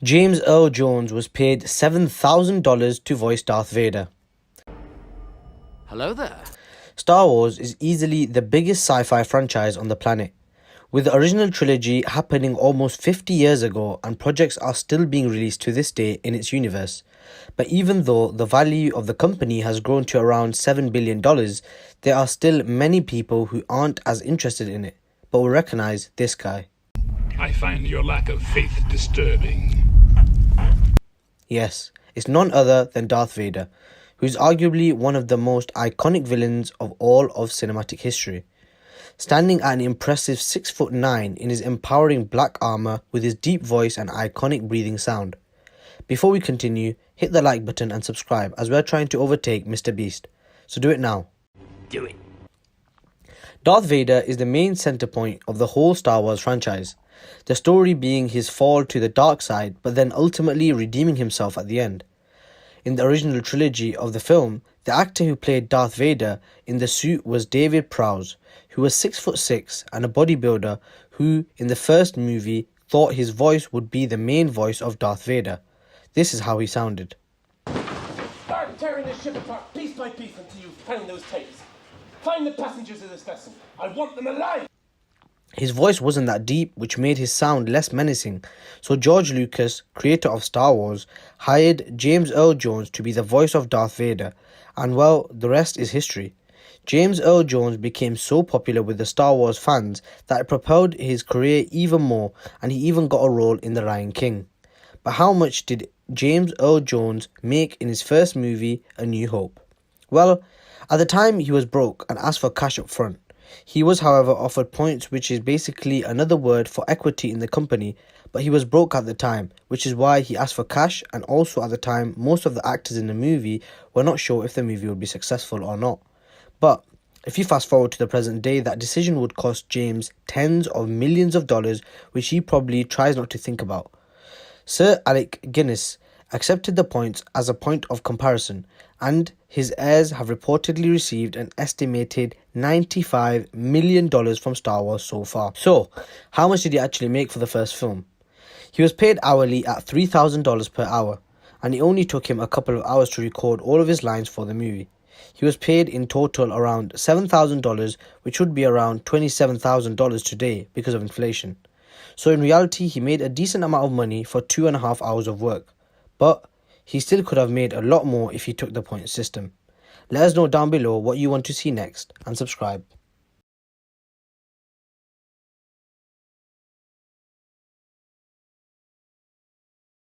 James Earl Jones was paid $7,000 to voice Darth Vader. Hello there. Star Wars is easily the biggest sci-fi franchise on the planet, with the original trilogy happening almost 50 years ago and projects are still being released to this day in its universe. But even though the value of the company has grown to around $7 billion, there are still many people who aren't as interested in it, but will recognize this guy. I find your lack of faith disturbing. Yes, it's none other than Darth Vader, who's arguably one of the most iconic villains of all of cinematic history. Standing at an impressive 6'9" in his empowering black armor with his deep voice and iconic breathing sound. Before we continue, hit the like button and subscribe as we're trying to overtake Mr. Beast. So do it now. Do it. Darth Vader is the main center point of the whole Star Wars franchise, the story being his fall to the dark side but then ultimately redeeming himself at the end. In the original trilogy of the film, the actor who played Darth Vader in the suit was David Prowse, who was 6'6" and a bodybuilder who, in the first movie, thought his voice would be the main voice of Darth Vader. This is how he sounded. Start tearing this ship apart piece by piece until you found those tapes. Find the passengers of this vessel. I want them alive. His voice wasn't that deep, which made his sound less menacing, so George Lucas, creator of Star Wars, hired James Earl Jones to be the voice of Darth Vader, and well, the rest is history. James Earl Jones became so popular with the Star Wars fans that it propelled his career even more, and he even got a role in The Lion King. But how much did James Earl Jones make in his first movie, A New Hope? Well, at the time he was broke and asked for cash up front. He was, however, offered points, which is basically another word for equity in the company, but he was broke at the time, which is why he asked for cash, and also at the time most of the actors in the movie were not sure if the movie would be successful or not. But if you fast forward to the present day, that decision would cost James tens of millions of dollars, which he probably tries not to think about. Sir Alec Guinness accepted the points as a point of comparison, and his heirs have reportedly received an estimated $95 million from Star Wars so far. So, how much did he actually make for the first film? He was paid hourly at $3,000 per hour, and it only took him a couple of hours to record all of his lines for the movie. He was paid in total around $7,000, which would be around $27,000 today because of inflation. So in reality, he made a decent amount of money for 2.5 hours of work. But he still could have made a lot more if he took the point system. Let us know down below what you want to see next and subscribe.